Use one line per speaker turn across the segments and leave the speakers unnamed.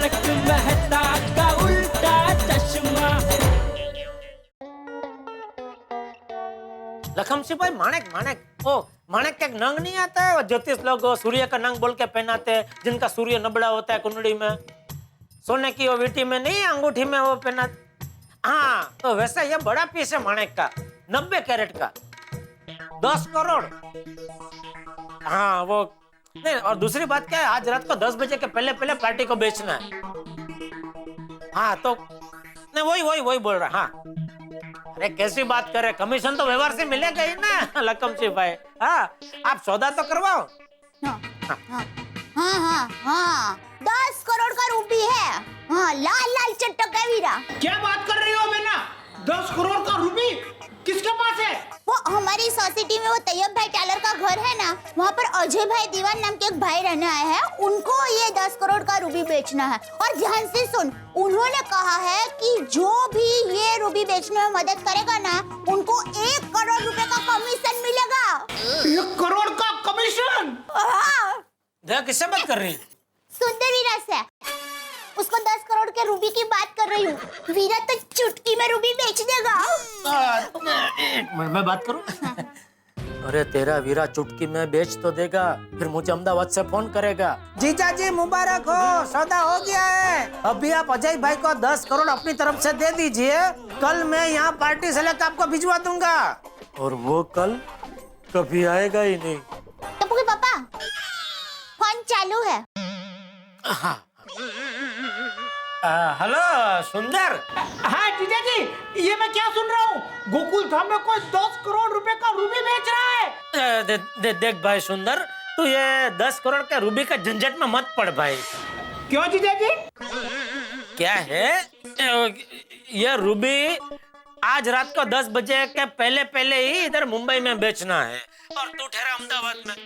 तारक मेहता का उल्टा चश्मा।
लखम सिंह भाई, माणिक माणिक ओ माणिक का एक नंग नहीं आता है? वो ज्योतिष लोग सूर्य का नंग बोल के पहनाते हैं, जिनका सूर्य नबड़ा होता है कुंडली में, सोने की वो वीटी में नहीं, अंगूठी में वो पहना। हाँ, तो वैसा ये बड़ा पीस है माणिक का, 90 कैरेट का, 10 करोड़। हाँ वो नहीं, और दूसरी बात क्या है, आज रात को 10 बजे के पहले पहले पार्टी को बेचना है। हाँ तो नहीं, वही बोल रहा। हाँ अरे कैसी बात कर रहे, कमीशन तो व्यवहार से मिलेगा ही ना लखम सिंह भाई। हाँ आप सौदा तो करवाओ।
हाँ, हाँ, हाँ, हाँ, 10 करोड़ का रूपी है। हाँ, लाल लाल चटक है वीरा।
क्या बात कर रही हो बेना? 10 करोड़ का रूपी किसके पास है?
वो हमारी सोसाइटी में वो तैयब भाई टेलर का घर है ना, वहाँ पर अजय भाई दीवान नाम के एक भाई रहने आए हैं, उनको ये 10 करोड़ का रूबी बेचना है। और ध्यान से सुन, उन्होंने कहा है कि जो भी ये रूबी बेचने में मदद करेगा ना, उनको 1 करोड़ रुपए का कमीशन मिलेगा।
1 करोड़ का कमीशन?
हाँ।
देखा किससे बात कर रही है?
सुंदर वीरा से। उसको 10 करोड़ के रूबी की बात कर रही हूँ। वीरा तो चुटकी में रूबी बेच देगा।
एक मिनट में बात करूं? अरे तेरा वीरा चुटकी में बेच तो देगा, फिर मुझे अहमदाबाद से फोन करेगा, जीजा जी मुबारक हो, सौदा हो गया है, अभी आप अजय भाई को 10 करोड़ अपनी तरफ से दे दीजिए, कल मैं यहाँ पार्टी से लेकर आपको भिजवा दूंगा। और वो कल कभी आएगा ही नहीं।
टप्पू के पापा, फोन चालू है।
हाँ हेलो सुंदर।
हाँ जीजा जी, ये मैं क्या सुन रहा हूँ? गोकुल धाम में कोई 10 करोड़ रुपए का रूबी बेच रहा है।
देख भाई सुंदर, तू ये 10 करोड़ के रूबी का झंझट में मत पड़ भाई।
क्यों जीजा जी?
क्या है ये रूबी आज रात को 10 बजे के पहले पहले ही इधर मुंबई में बेचना है, और तू ठहरा अहमदाबाद में।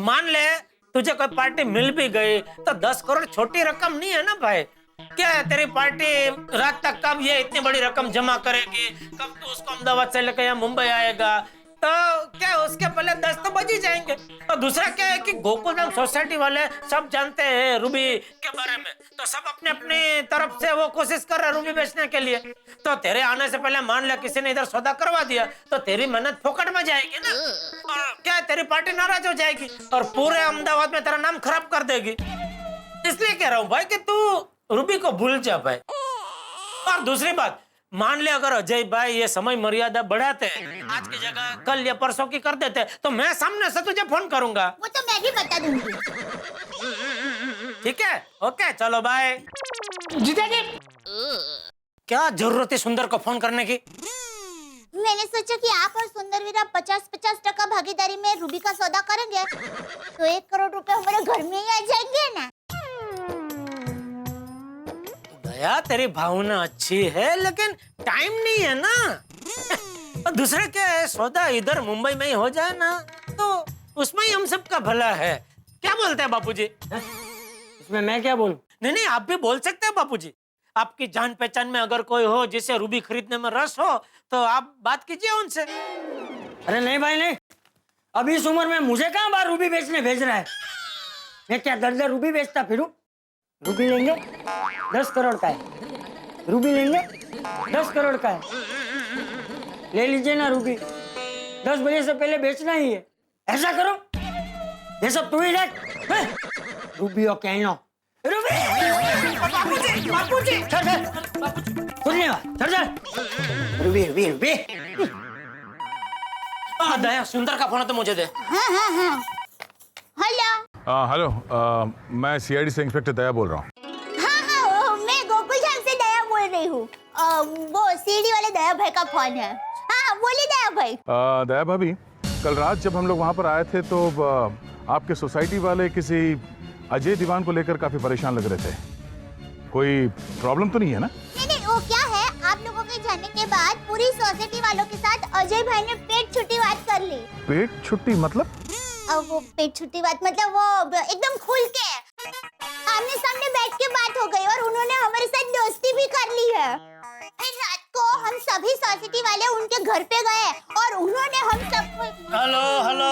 मान ले तुझे कोई पार्टी मिल भी गई तो 10 करोड़ छोटी रकम नहीं है ना भाई। क्या है तेरी पार्टी रात तक कब ये इतनी बड़ी रकम जमा करेगी, कब तू उसको अहमदाबाद से लेकर यहाँ मुंबई आएगा, तो क्या उसके पहले 10 तो बज ही जाएंगे। और दूसरा क्या है कि गोकुलधाम सोसाइटी वाले सब जानते हैं रूबी के बारे में, तो सब अपने अपनी तरफ से वो कोशिश कर रहे हैं रूबी बेचने के लिए। तो तेरे आने से पहले मान ले किसी ने इधर सौदा करवा दिया तो तेरी मेहनत फोकट में जाएगी ना, और क्या है तेरी पार्टी नाराज हो जाएगी और पूरे अहमदाबाद में तेरा नाम खराब कर देगी। इसलिए कह रहा हूँ भाई कि तू रूबी को भूल जा भाई। और दूसरी बात, मान ले अगर अजय भाई ये समय मर्यादा बढ़ाते, आज की जगह कल या परसों की कर देते, तो मैं सामने से तुझे फोन करूंगा।
वो तो मैं भी बता दूंगी।
ठीक है, ओके चलो बाय।
जीजा जी,
क्या जरूरत है सुंदर को फोन करने की?
मैंने सोचा कि आप और सुंदर वीरा 50-50% भागीदारी में रूबी का सौदा करेंगे तो 1 करोड़ रुपए हमारे घर में ही आ जाएंगे ना।
दया तेरी भावना अच्छी है, लेकिन टाइम नहीं है ना। और दूसरा क्या है, सौदा इधर मुंबई में ही हो जाए ना तो उसमें ही हम सबका भला है। क्या बोलते हैं बापूजी?
इसमें मैं क्या बोलूं?
नहीं आप भी बोल सकते हैं बापूजी। आपकी जान पहचान में अगर कोई हो जिसे रूबी खरीदने में रस हो तो आप बात कीजिए उनसे।
अरे नहीं भाई नहीं, अभी इस उम्र में मुझे कहाँ बाहर रूबी बेचने भेज रहा है? मैं क्या दर्द रूबी बेचता फिरूं? रूबी लेंगे 10 करोड़ का है, रूबी लेंगे 10 करोड़ का है, ले लीजिए ना रूबी, 10 बजे से पहले बेचना ही है। ऐसा करो, ये सब तू ही रख, रूबी और कहनो रूबी।
बापूजी
कुछ नहीं हुआ, चल रूबी रूबी रूबी।
दया सुंदर का फोन तो मुझे दे।
हाँ। हेलो।
हेलो, मैं सीआईडी से इंस्पेक्टर दया बोल रहा हूँ।
हाँ, मैं गोकुलधाम से दया बोल रही हूँ। वो सीडी वाले दया भाई का फोन है। हाँ बोलिए दया भाई।
दया भाभी, कल रात जब हम लोग वहाँ पर आए थे तो आपके सोसाइटी वाले किसी अजय दीवान को लेकर काफी परेशान लग रहे थे। कोई प्रॉब्लम तो नहीं है ना?
नहीं, वो क्या है, आप लोगों के जाने के बाद पूरी सोसाइटी वालों के साथ अजय भाई ने पेट छुट्टी बात कर ली।
पेट छुट्टी मतलब?
वो पेट छुट्टी बात मतलब वो एकदम खुल के आमने सामने बैठ के बात हो गई और उन्होंने हमारे साथ दोस्ती भी कर ली है। फिर रात को हम सभी सोसाइटी वाले उनके घर पे गए और उन्होंने हम सबको।
हेलो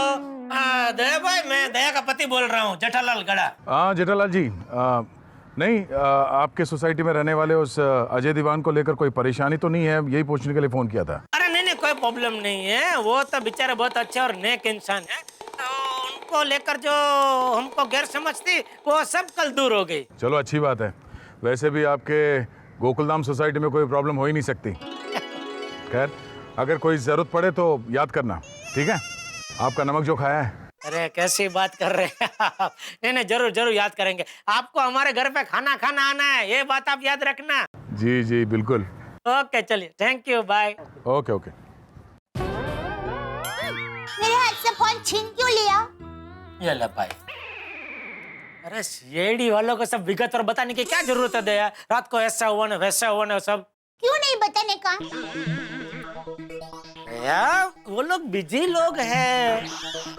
दया भाई, मैं दया का पति बोल रहा हूँ, जेठालाल गड़ा।
हाँ जेठालाल जी, नहीं, आपके सोसाइटी में रहने वाले उस अजय दीवान को लेकर कोई परेशानी तो नहीं है, यही पूछने के लिए फोन किया था।
अरे नहीं नहीं, कोई प्रॉब्लम नहीं है। वो तो बेचारे बहुत अच्छे और नेक इंसान है, तो उनको लेकर जो हमको गैर समझ थी वो सब कल दूर हो गई।
चलो अच्छी बात है। वैसे भी आपके गोकुलधाम सोसाइटी में कोई प्रॉब्लम हो ही नहीं सकती। खैर, अगर कोई जरूरत पड़े तो याद करना, ठीक है? आपका नमक जो खाया है।
अरे कैसी बात कर रहे हैं आप? नहीं नहीं, जरूर जरूर याद करेंगे। आपको हमारे घर पे खाना खाना आना है, ये बात आप याद रखना।
जी जी बिल्कुल।
ओके चलिए, thank you, bye.
Okay okay.
मेरे हाथ से फोन छीन क्यों लिया?
ये ले भाई। अरे सीआईडी वालों को सब विगत और बताने की क्या जरूरत है दया? रात को ऐसा हुआ ना वैसा हुआ ना सब।
क्यों नहीं बताने का?
यार वो लोग बिजी लोग हैं,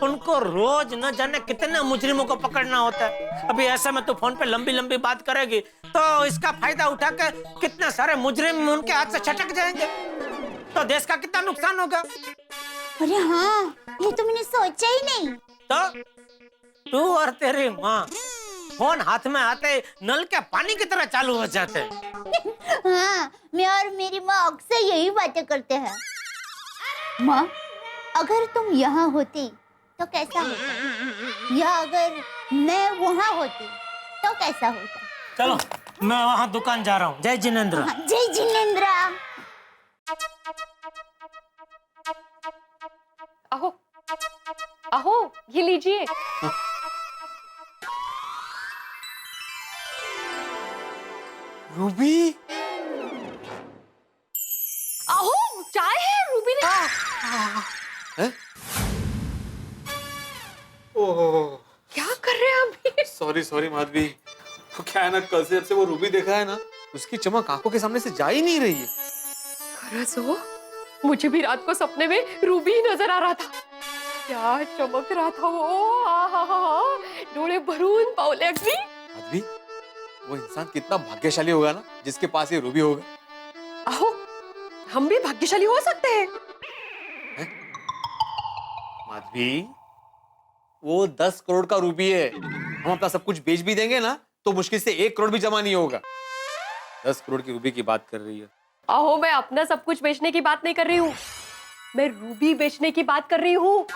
उनको रोज न जाने कितने मुजरिमों को पकड़ना होता है। अभी ऐसे में तो फोन पे लंबी लंबी बात करेगी तो इसका फायदा उठा के कितने सारे मुजरिम उनके हाथ से छटक जाएंगे, तो देश का कितना नुकसान होगा।
अरे हाँ, ये तो मैंने सोचा ही नहीं।
तो तू और तेरी माँ फोन हाथ में आते ही नल के पानी की तरह चालू हो जाते हैं।
हाँ, मैं और मेरी माँ अक्सर यही बातें करते हैं। माँ, अगर तुम यहाँ होती तो कैसा होता, या अगर मैं वहाँ होती तो कैसा होता?
चलो मैं वहाँ दुकान जा रहा हूँ। जय जिनेंद्र।
हाँ, जय जिनेंद्र।
अहो अहो, ये लीजिए।
रूबी,
अहो, चाय है रूबी ने।
ओह,
क्या कर रहे हैं अभी?
सॉरी माधवी। वो क्या है ना, कल से जब से वो रूबी देखा है ना, उसकी चमक आंखों के सामने से जा ही नहीं रही है।
खरस हो, मुझे भी रात को सपने में रूबी ही नजर आ रहा था। क्या चमक रहा था वो, आहा, डोळे भरून पावले अगदी।
माधवी, वो इंसान कितना भाग्यशाली होगा ना जिसके पास ये रूबी होगा।
अहो, हम भी भाग्यशाली हो सकते हैं।
माधवी, वो 10 करोड़ का रूबी है। हम अपना सब कुछ बेच भी देंगे ना तो मुश्किल से 1 करोड़ भी जमा नहीं होगा। 10 करोड़ की रूबी की बात कर रही है।
अहो, मैं अपना सब कुछ बेचने की बात नहीं कर रही हूँ, मैं रूबी बेचने की बात कर रही हूँ।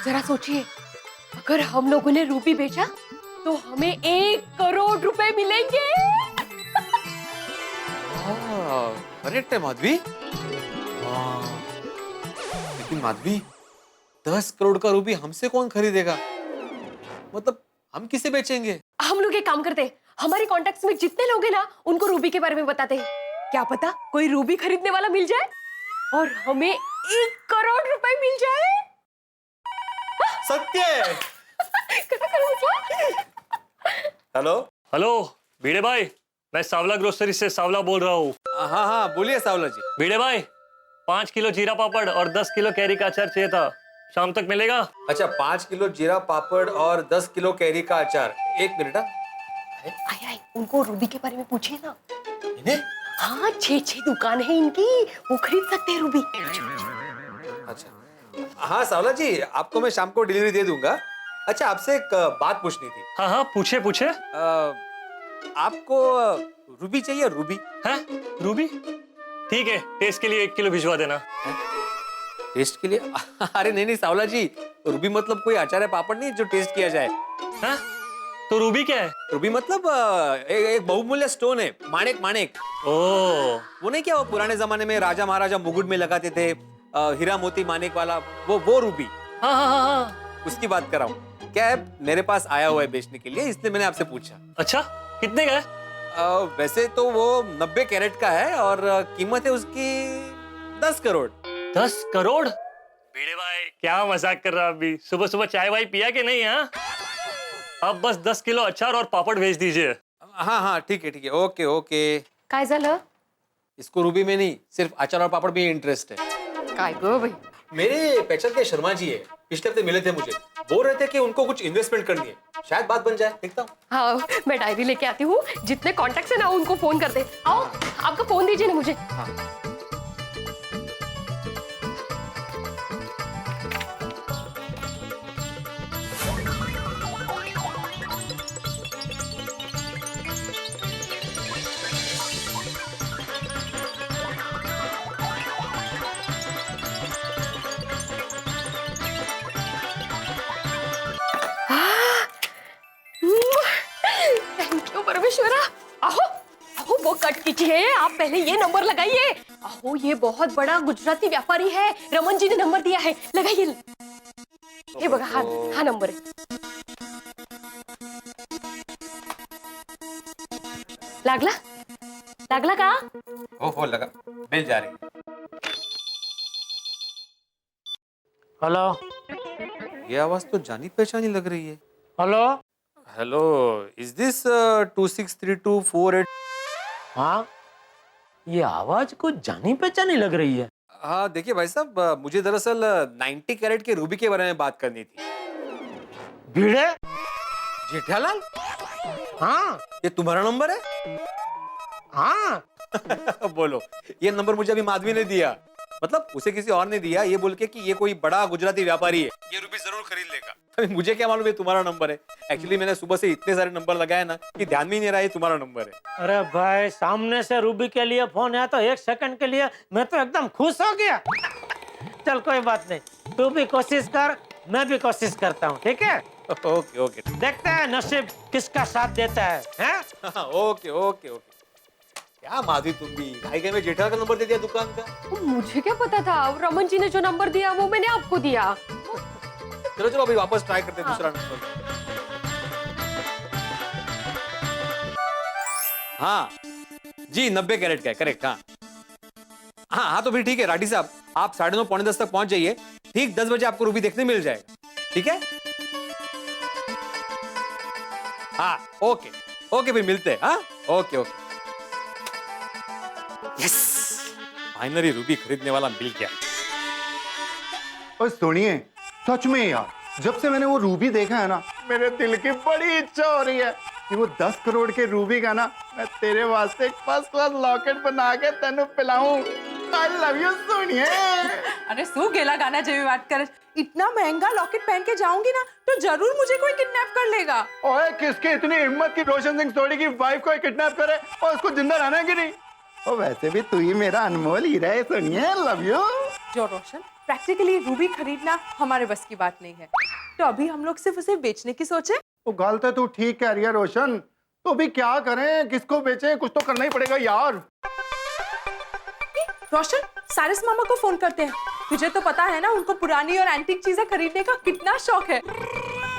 जरा सोचिए, अगर हम लोगों ने रूबी बेचा तो हमें 1 करोड़ रुपए मिलेंगे।
करेक्ट है माधवी। लेकिन माधवी, 10 करोड़ का रूबी हमसे कौन खरीदेगा? मतलब हम किसे बेचेंगे?
हम लोग एक काम करते हैं, हमारे कॉन्टेक्ट्स में जितने लोग हैं ना, उनको रूबी के बारे में बताते हैं। क्या पता कोई रूबी खरीदने वाला मिल जाए और हमें 1 करोड़ रुपए मिल जाए।
सत्य। हेलो
हेलो भिड़े भाई, मैं सावला ग्रोसरी से सावला बोल रहा हूँ।
हाँ हाँ, बोलिए सावला जी।
भिड़े भाई, 5 किलो जीरा पापड़ और 10 किलो कैरी का अचार चाहिए था, शाम तक मिलेगा?
अच्छा, 5 किलो जीरा पापड़ और 10 किलो कैरी का अचार। 1 मिनट।
आए, उनको रूबी के बारे में पूछिए ना।
इन्हें?
हाँ, 6 दुकान है इनकी, वो खरीद सकते हैं रूबी।
अच्छा हाँ सावला जी, आपको मैं शाम को डिलीवरी दे दूंगा। अच्छा, आपसे एक बात पूछनी थी।
हाँ हाँ, पूछे पूछे।
आपको रूबी चाहिए? रूबी
है? रूबी ठीक है, टेस्ट के लिए 1 किलो भिजवा देना।
टेस्ट के लिए? अरे नहीं सावला जी, रूबी मतलब कोई अचार है पापड़ नहीं जो टेस्ट किया जाए।
है? तो रूबी क्या है?
रूबी मतलब एक बहुमूल्य स्टोन है, माणिक।
ओ,
वो नहीं क्या, वो पुराने जमाने में राजा महाराजा मुकुट में लगाते थे, हीरा मोती माणिक वाला, वो रूबी।
हाँ हाँ हाँ हाँ।
उसकी बात कर रहा हूँ। क्या है, मेरे पास आया हुआ है बेचने के लिए, इसलिए मैंने आपसे पूछा।
अच्छा, कितने का है?
वैसे तो वो 90 कैरेट का है और कीमत है उसकी 10 करोड़।
10 करोड़? भिड़े भाई क्या मजाक कर रहा है अभी? सुबह सुबह चाय वाय पिया कि नहीं? हाँ, अब बस 10 किलो अचार और पापड़ भेज दीजिए।
हाँ हाँ, ठीक है, ओके।
काय झालं?
इसको रूबी में नहीं, सिर्फ अचार और पापड़ में इंटरेस्ट है।
काय गो भाई?
मेरे पहचान के शर्मा जी है, पिछले हफ्ते मिले थे मुझे, बोल रहे थे कि उनको कुछ इन्वेस्टमेंट करनी है, शायद बात बन जाए। देखता हूँ।
हाँ, मैं डायरी लेके आती हूँ, जितने कॉन्टेक्ट्स है ना उनको फोन कर दे। आओ, आपका फोन दीजिए ना मुझे।
हाँ।
को कट कीजिए। आप पहले ये नंबर लगाइए। अहो ये बहुत बड़ा गुजराती व्यापारी है, रमन जी ने नंबर दिया है, लगाइए। ये बघा, हा नंबर आहे। लागला लागला का?
हो लगा, बिल जा रही।
हेलो
ये आवाज तो जानी पहचानी लग रही है।
Hello
hello, is this 263248?
हाँ, ये आवाज कुछ जानी पहचानी लग रही है।
हाँ देखिए भाई साहब, मुझे दरअसल 90 कैरेट के रूबी के बारे में बात करनी थी।
भिड़े?
जेठालाल,
हाँ
ये तुम्हारा नंबर है?
हाँ।
बोलो, ये नंबर मुझे अभी माधवी ने दिया, मतलब उसे किसी और ने दिया, ये बोल के कि ये कोई बड़ा गुजराती व्यापारी है, ये रूबी जरूर खरीद लेगा। अभी मुझे क्या मालूम ये तुम्हारा नंबर है। एक्चुअली मैंने सुबह से इतने सारे नंबर लगाए ना कि ध्यान में ही नहीं रहा ये तुम्हारा नंबर है।
अरे भाई, सामने से रूबी के लिए फोन आया तो एक सेकंड के लिए मैं तो एकदम खुश हो गया। चल कोई बात नहीं, तू भी कोशिश कर, मैं भी कोशिश करता हूँ, ठीक है?
ओके ओके,
देखते हैं नसीब किसका साथ देता है, हैं?
Okay okay okay. क्या माधवी, तुम भी भाई में जेठा का नंबर दे दिया दुकान का।
मुझे क्या पता था, रमन जी ने जो नंबर दिया वो मैंने आपको दिया।
चलो चलो अभी वापस ट्राई करते हैं दूसरा नंबर। हाँ जी, 90 कैरेट का है, करेक्ट। हाँ हाँ हाँ, तो फिर ठीक है राठी साहब, आप 9:30 पौने 10 तक पहुंच जाइए। ठीक 10 बजे आपको रूबी देखने मिल जाएगा, ठीक है? हाँ ओके ओके, फिर मिलते हैं। हाँ okay okay. Yes, finally Ruby खरीदने वाला मिल गया।
और सुनिए, सच में यार, जब से मैंने वो रूबी देखा है ना, मेरे दिल की बड़ी इच्छा हो रही है कि वो 10 करोड़ के रूबी का ना मैं तेरे वास्ते एक फर्स्ट क्लास लॉकेट बना के तेनू पिलाऊं। I love you सोनिए।
अरे सू गेला गाना जेवी बात कर, इतना महंगा लॉकेट पहन के जाऊंगी ना तो जरूर मुझे कोई किडनैप कर लेगा।
ओए, किसकी इतनी हिम्मत की रोशन सिंह सोडी की वाइफ को किडनैप करे और उसको जिंदा रहना कि नहीं? और वैसे भी तू ही मेरा अनमोल हीरा है सोनिए, लव यू।
जो रोशन, प्रैक्टिकली रूबी खरीदना हमारे बस की बात नहीं है, तो अभी हम लोग सिर्फ उसे बेचने की सोचे।
वो गलत है, तू ठीक कह रही है रोशन। तो अभी क्या करें, किसको बेचें? कुछ तो करना ही पड़ेगा यार।
रोशन, सारिस मामा को फोन करते हैं। तुझे तो पता है ना उनको पुरानी और एंटीक चीजें खरीदने का कितना शौक है।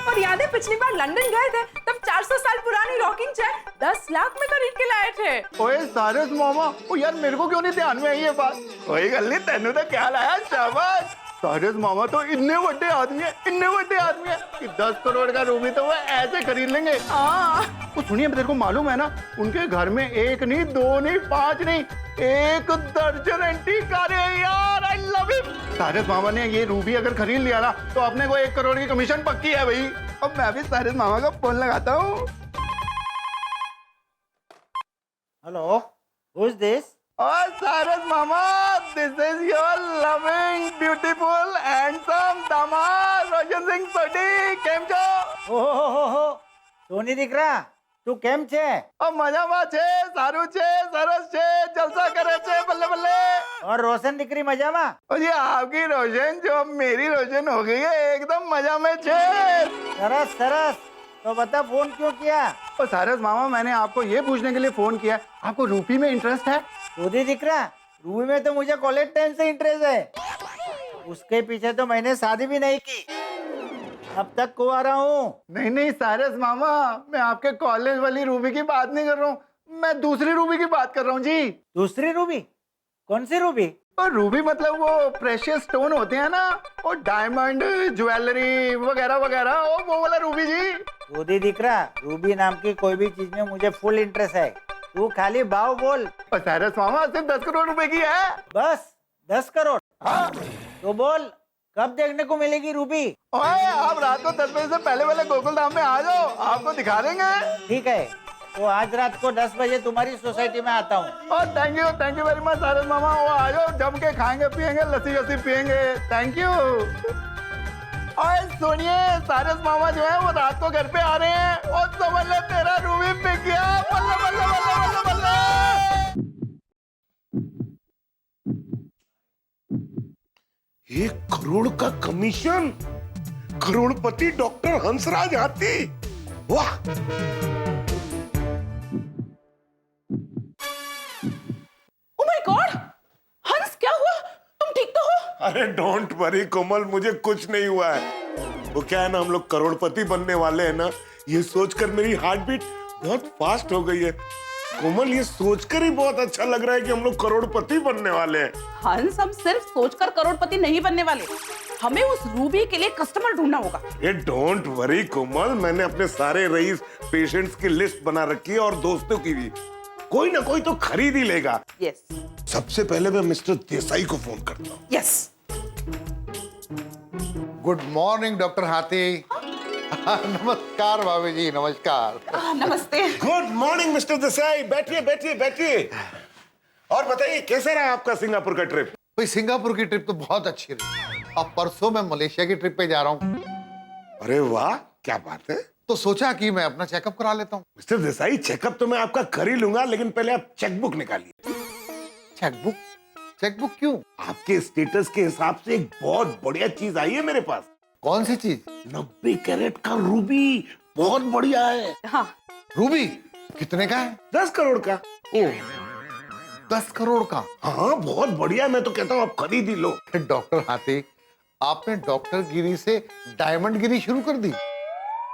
और याद है पिछली बार लंदन गए थे तब 400 साल पुरानी रॉकिंग चेयर 10 लाख में खरीद के लाए थे।
ओए सारिस मामा, ओ यार मेरे को क्यों नहीं ध्यान में आई ये बात? कोई गल नहीं, तेनू तो क्या लाया, शाबाश। सारिस मामा तो इतने बड़े आदमी है, इतने बड़े आदमी है कि 10 करोड़ का रूबी तो वो ऐसे खरीद लेंगे। वो सुनिए, तेरे को मालूम है ना, उनके घर में 1 नहीं 2 नहीं 5 नहीं 1 दर्जन एंटीक कारें हैं यार। I love you. सारिस मामा ने ये रूबी अगर खरीद लिया ना तो अपने को 1 करोड़ की कमीशन पक्की है भाई। अब मैं भी सारिस मामा का फोन लगाता हूँ।
Hello, who is this?
और सारस मामा, this is your loving beautiful handsome दामाद रोशन सिंह सोडी। કેમ છો?
ઓહો, સોની દીકરા, તું કેમ છે?
મજામાં છે, સારું છે, સરસ છે, જલસા કરે છે, બલ્લે બલ્લે।
और रोशन દીકરી મજામાં?
और ये आपकी रोशन जो अब मेरी रोशन हो गई है, एकदम मजा में छे।
सरस सरस। तो बता फोन क्यों किया?
और सारस मामा, मैंने आपको ये पूछने के लिए फोन किया, आपको रूपी में इंटरेस्ट है?
सोनी दिकरा, रूबी में तो मुझे कॉलेज टाइम से इंटरेस्ट है। उसके पीछे तो मैंने शादी भी नहीं की, अब तक कुंवारा हूँ।
नहीं नहीं सारस मामा, मैं आपके कॉलेज वाली रूबी की बात नहीं कर रहा हूँ, मैं दूसरी रूबी की बात कर रहा हूँ जी।
दूसरी रूबी? कौन सी रूबी?
और रूबी मतलब वो प्रेशियस स्टोन होते हैं ना, वो डायमंड ज्वेलरी वगैरह वगैरह, वो वाला रूबी जी।
सोनी दिकरा, रूबी नाम की कोई भी चीज में मुझे फुल इंटरेस्ट है। तू खाली भाव बोल।
और सारस मामा, सिर्फ 10 करोड़ रुपए की है।
बस 10 करोड़?
हाँ।
तो बोल, कब देखने को मिलेगी रूबी?
ओए, आप रात को 10 बजे से पहले गोकुल धाम में आ जाओ, आपको दिखा देंगे।
ठीक है, तो आज रात को 10 बजे तुम्हारी सोसाइटी में आता हूँ।
और थैंक यू वेरी मच सारस मामा। वो आ जाओ, जम के खाएंगे पियेंगे, लस्सी वस्सी पियेंगे। Thank you. और सुनिए, सारस मामा जो है वो रात को घर पे आ रहे हैं और समझ ले तेरा रूबी पिक गया। बल्ले बल्ले बल्ले बल्ले बल्ले।
1 करोड़ का कमीशन, करोड़पति डॉक्टर हंसराज हाथी। वाह। अरे डोंट वरी कोमल, मुझे कुछ नहीं हुआ है। वो क्या है ना, हम लोग करोड़पति बनने वाले हैं ना, ये सोचकर मेरी हार्ट बीट बहुत फास्ट हो गई है। कोमल, ये सोचकर ही बहुत अच्छा लग रहा है कि हम लोग करोड़पति बनने वाले हैं।
हंस, हम सिर्फ सोचकर करोड़पति नहीं बनने वाले, हमें उस रूबी के लिए कस्टमर ढूंढना होगा।
ये डोंट वरी कोमल, मैंने अपने सारे रईस पेशेंट्स की लिस्ट बना रखी है और दोस्तों की भी। कोई ना कोई तो खरीद ही लेगा।
यस।
सबसे पहले मैं मिस्टर देसाई को फोन करता हूँ।
यस।
गुड मॉर्निंग डॉक्टर हाथी। नमस्कार भाभी जी, नमस्कार।
नमस्ते।
गुड मॉर्निंग मिस्टर देसाई, बैठिए बैठिए बैठिए। और बताइए कैसा रहा आपका सिंगापुर का ट्रिप?
भाई सिंगापुर की ट्रिप तो बहुत अच्छी रही। अब परसों मैं मलेशिया की ट्रिप पे जा रहा हूँ।
अरे वाह, क्या बात है।
तो सोचा कि मैं अपना चेकअप करा लेता हूँ।
मिस्टर देसाई, चेकअप तो मैं आपका कर ही लूंगा, लेकिन पहले आप चेकबुक निकालिए।
चेकबुक? चेकबुक क्यों?
आपके स्टेटस के हिसाब से एक बहुत बढ़िया चीज आई है मेरे पास।
कौन सी चीज?
90 कैरेट का रूबी, बहुत बढ़िया है।
हाँ।
रूबी कितने का है?
10 करोड़ का।
ओह, 10 करोड़ का?
हाँ बहुत बढ़िया, मैं तो कहता हूँ आप खरीद ही लो।
डॉक्टर हाथी, आपने डॉक्टर गिरी से डायमंड गिरी शुरू कर दी?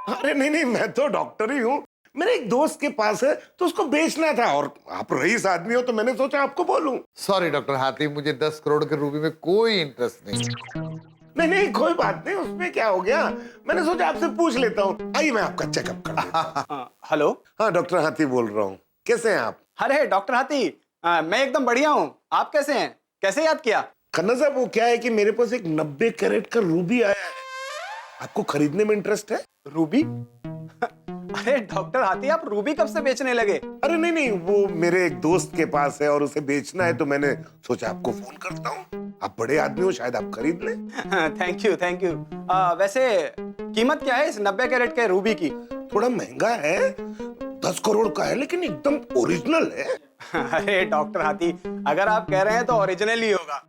अरे नहीं नहीं, मैं तो डॉक्टर ही हूँ। मेरे एक दोस्त के पास है तो उसको बेचना था, और आप रईस आदमी हो तो मैंने सोचा आपको बोलूं।
सॉरी डॉक्टर हाथी, मुझे 10 करोड़ के रूबी में कोई इंटरेस्ट नहीं।
नहीं नहीं, कोई बात नहीं, उसमें क्या हो गया। मैंने सोचा आपसे पूछ लेता हूँ। आइए मैं आपका चेकअप कर देता हूं।
हेलो।
हाँ डॉक्टर हाथी बोल रहा हूँ, कैसे हैं आप?
अरे डॉक्टर हाथी, मैं एकदम बढ़िया हूँ। आप कैसे हैं? कैसे याद किया?
खन्ना साहब, वो क्या है कि मेरे पास एक 90 कैरेट का रूबी आया है। आपको खरीदने में इंटरेस्ट है?
रूबी? अरे डॉक्टर हाथी, आप रूबी कब से बेचने लगे?
अरे नहीं नहीं, वो मेरे एक दोस्त के पास है और उसे बेचना है, तो मैंने सोचा आपको फोन करता हूँ। आप बड़े आदमी हो, शायद आप खरीद लें।
Thank you thank you. वैसे कीमत क्या है इस 90 कैरेट के रूबी की?
थोड़ा महंगा है, 10 करोड़ का है, लेकिन एकदम ओरिजिनल है।
अरे डॉक्टर हाथी, अगर आप कह रहे हैं तो ओरिजिनल ही होगा।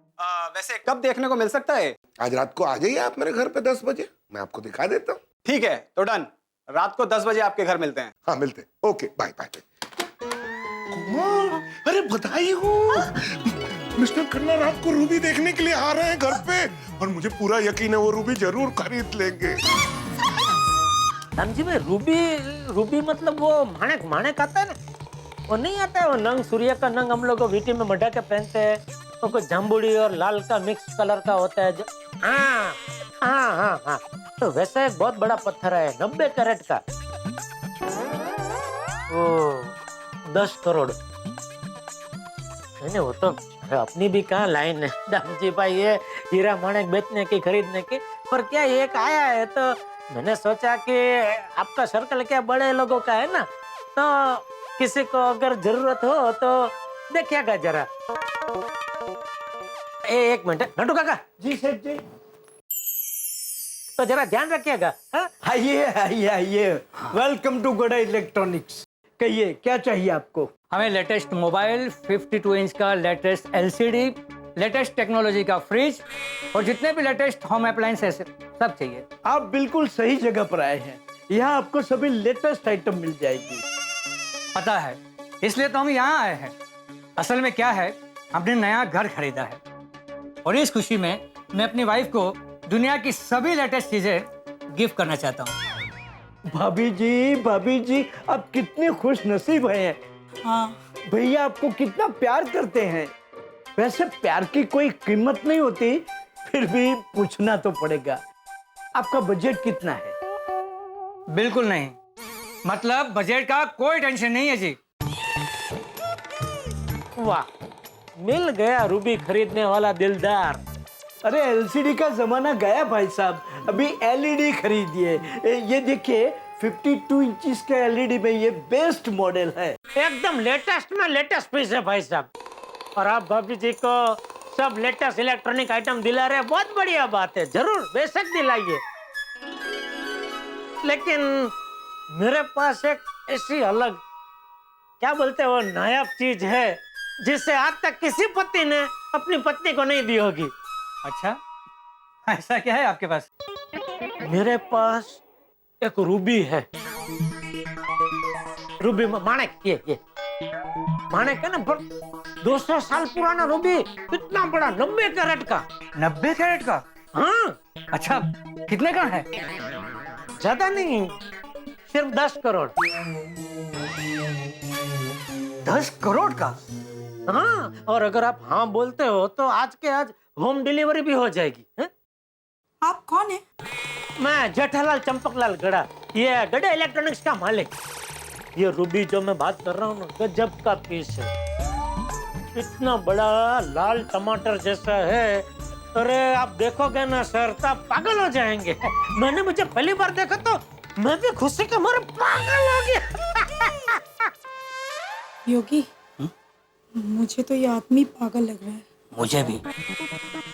वैसे कब देखने को मिल सकता है?
आज रात को आ जाइए आप मेरे घर पे 10 बजे, मैं आपको दिखा देता हूँ।
ठीक है, तो डन। रात को 10 बजे आपके घर मिलते हैं।
हाँ मिलते हैं। Okay, bye bye. कुमार, अरे बधाई हो। मिस्टर खन्ना रात को रूबी देखने के लिए आ रहे हैं घर पे, और मुझे पूरा यकीन है वो रूबी जरूर खरीद लेंगे।
रामजी भाई, रूबी मतलब वो माणक माणक आता है ना, वो नहीं आता है, वो नंग, सूर्य का नंग हम लोग विटी में मढ़ा के पहनते हैं, वो कोई जामुड़ी और लाल का मिक्स कलर का होता है जो। हाँ हाँ हाँ हाँ, तो वैसा एक बहुत बड़ा पत्थर है 90 कैरेट का। ओ 10 करोड़। नहीं वो तो अपनी भी कहाँ लाइन है दामजी भाई, ये हीरा माणक बेचने की खरीदने की। पर क्या एक आया है तो मैंने सोचा कि आपका सर्कल क्या बड़े लोगों का है ना, तो किसी को अगर जरूरत हो तो देखिएगा जरा। एक मिनट नटू काका।
जी सेठ जी।
तो जरा ध्यान रखिएगा।
आइए आइए आइए, वेलकम टू गोड़ा इलेक्ट्रॉनिक्स। कहिए क्या चाहिए आपको?
हमें लेटेस्ट मोबाइल, 52 इंच का लेटेस्ट एलसीडी, लेटेस्ट टेक्नोलॉजी का फ्रिज और जितने भी लेटेस्ट होम अप्लायंसेस सब चाहिए।
आप बिल्कुल सही जगह पर आए हैं, यहाँ आपको सभी लेटेस्ट आइटम मिल जाएगी।
पता है, इसलिए तो हम यहाँ आए हैं। असल में क्या है, हमने नया घर खरीदा है और इस खुशी में मैं अपनी वाइफ को दुनिया की सभी लेटेस्ट चीजें गिफ्ट करना चाहता हूँ।
भाभी जी, आप कितने खुश नसीब हैं। हाँ भैया आपको कितना प्यार करते हैं। वैसे प्यार की कोई कीमत नहीं होती, फिर भी पूछना तो पड़ेगा, आपका बजट कितना है?
बिल्कुल नहीं, मतलब बजट का कोई टेंशन नहीं है जी।
वाह, मिल गया रूबी खरीदने वाला दिलदार।
अरे एलसीडी का जमाना गया भाई साहब, अभी एलईडी खरीदिए। ये देखिए 52 इंचिस के एलईडी में ये बेस्ट मॉडल है,
एकदम लेटेस्ट में लेटेस्ट पीस है भाई साहब। और आप भाभी जी को सब लेटेस्ट इलेक्ट्रॉनिक आइटम दिला रहे हैं, बहुत बढ़िया बात है, जरूर बेशक दिलाइए। लेकिन मेरे पास एक ऐसी अलग, क्या बोलते हैं वो, नायाब चीज है जिसे आज तक किसी पति ने अपनी पत्नी को नहीं दी होगी।
अच्छा, ऐसा क्या है आपके पास?
मेरे पास एक रूबी है। रूबी माणक, ये माणक है ना, 200 साल पुराना रूबी, इतना बड़ा 90 कैरेट का।
90 कैरेट का?
हाँ।
अच्छा, कितने का है?
ज्यादा नहीं, सिर्फ 10 करोड़।
10 करोड़ का?
हाँ, और अगर आप हाँ बोलते हो तो आज के आज होम डिलीवरी भी हो जाएगी। है?
आप कौन है?
मैं जेठालाल चंपकलाल गड़ा, ये गड़ा इलेक्ट्रॉनिक्स का मालिक। ये रूबी जो मैं बात कर रहा हूँ ना, गजब का पीस है। इतना बड़ा लाल टमाटर जैसा है, अरे आप देखोगे ना सर तब पागल हो जाएंगे। मैंने मुझे पहली बार देखा तो मैं भी खुशी के मारे पागल हो गया।
योगी, मुझे तो ये आदमी पागल लग रहा है।
मुझे भी।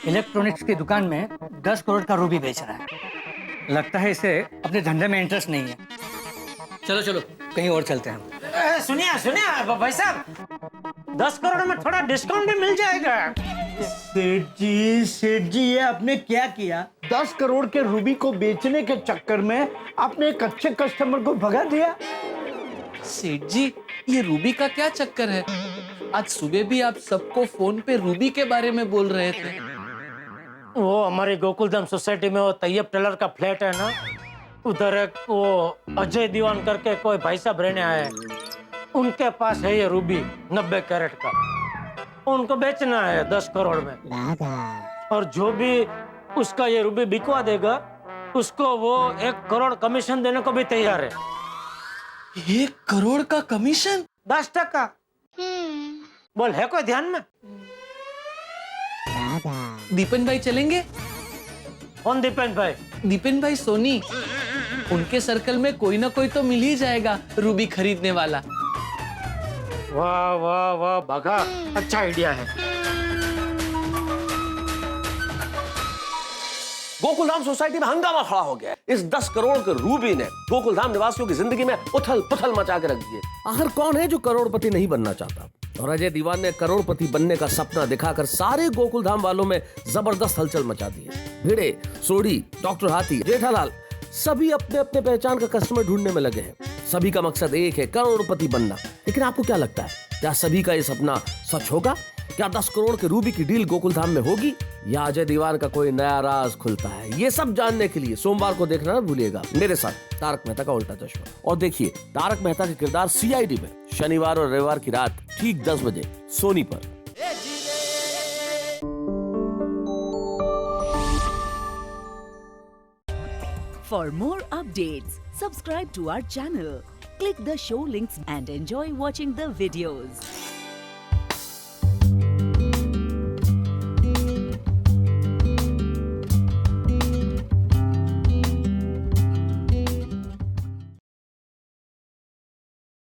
इलेक्ट्रॉनिक्स की दुकान में 10 करोड़ का रूबी बेच रहा है। लगता है इसे अपने धंधे में इंटरेस्ट नहीं है। चलो चलो, कहीं और चलते हैं।
सुनिए सुनिए भाई साहब, 10 करोड़ में थोड़ा डिस्काउंट भी मिल जाएगा।
सेठ जी ये आपने क्या किया? 10 करोड़ के रूबी को बेचने के चक्कर में आपने एक अच्छे कस्टमर को भगा दिया।
सेठ जी, ये रूबी का क्या चक्कर है? आज सुबह भी आप सबको फोन पे रूबी के बारे में बोल रहे थे।
वो हमारी गोकुलधाम सोसाइटी में वो तैयब टेलर का फ्लैट है ना, उधर एक वो अजय दीवान करके कोई भाई साहब रहने आए, उनके पास है ये रूबी 90 कैरेट का। उनको बेचना है 10 करोड़ में, और जो भी उसका ये रूबी बिकवा देगा उसको वो 1 करोड़ कमीशन देने को भी तैयार है।
1 करोड़ का कमीशन?
10%। बोल है कोई ध्यान में?
दीपन भाई चलेंगे?
कौन दीपन भाई?
दीपन भाई सोनी, उनके सर्कल में कोई ना कोई तो मिल ही जाएगा रूबी खरीदने वाला।
वाह वाह वाह बाघा, अच्छा आइडिया है।
गोकुलधाम सोसाइटी में हंगामा खड़ा हो गया। इस 10 करोड़ के रूबी ने गोकुलधाम निवासियों की जिंदगी में उथल पुथल मचा के रख दी है। आखिर कौन है जो करोड़पति नहीं बनना चाहता? और अजय दीवान ने करोड़पति बनने का सपना दिखाकर सारे गोकुलधाम वालों में जबरदस्त हलचल मचा दी है। भिड़े, सोडी, डॉक्टर हाथी, जेठालाल सभी अपने अपने पहचान का कस्टमर ढूंढने में लगे हैं। सभी का मकसद एक है, करोड़पति बनना। लेकिन आपको क्या लगता है, क्या सभी का ये सपना सच होगा? क्या 10 करोड़ के रूबी की डील गोकुलधाम में होगी, या अजय दीवान का कोई नया राज खुलता है? ये सब जानने के लिए सोमवार को देखना ना भूलिएगा मेरे साथ तारक मेहता का उल्टा चश्मा। और देखिए तारक मेहता के किरदार CID में शनिवार और रविवार की रात ठीक 10 बजे सोनी पर।
For more updates, subscribe to our channel, click the show links and enjoy watching the videos.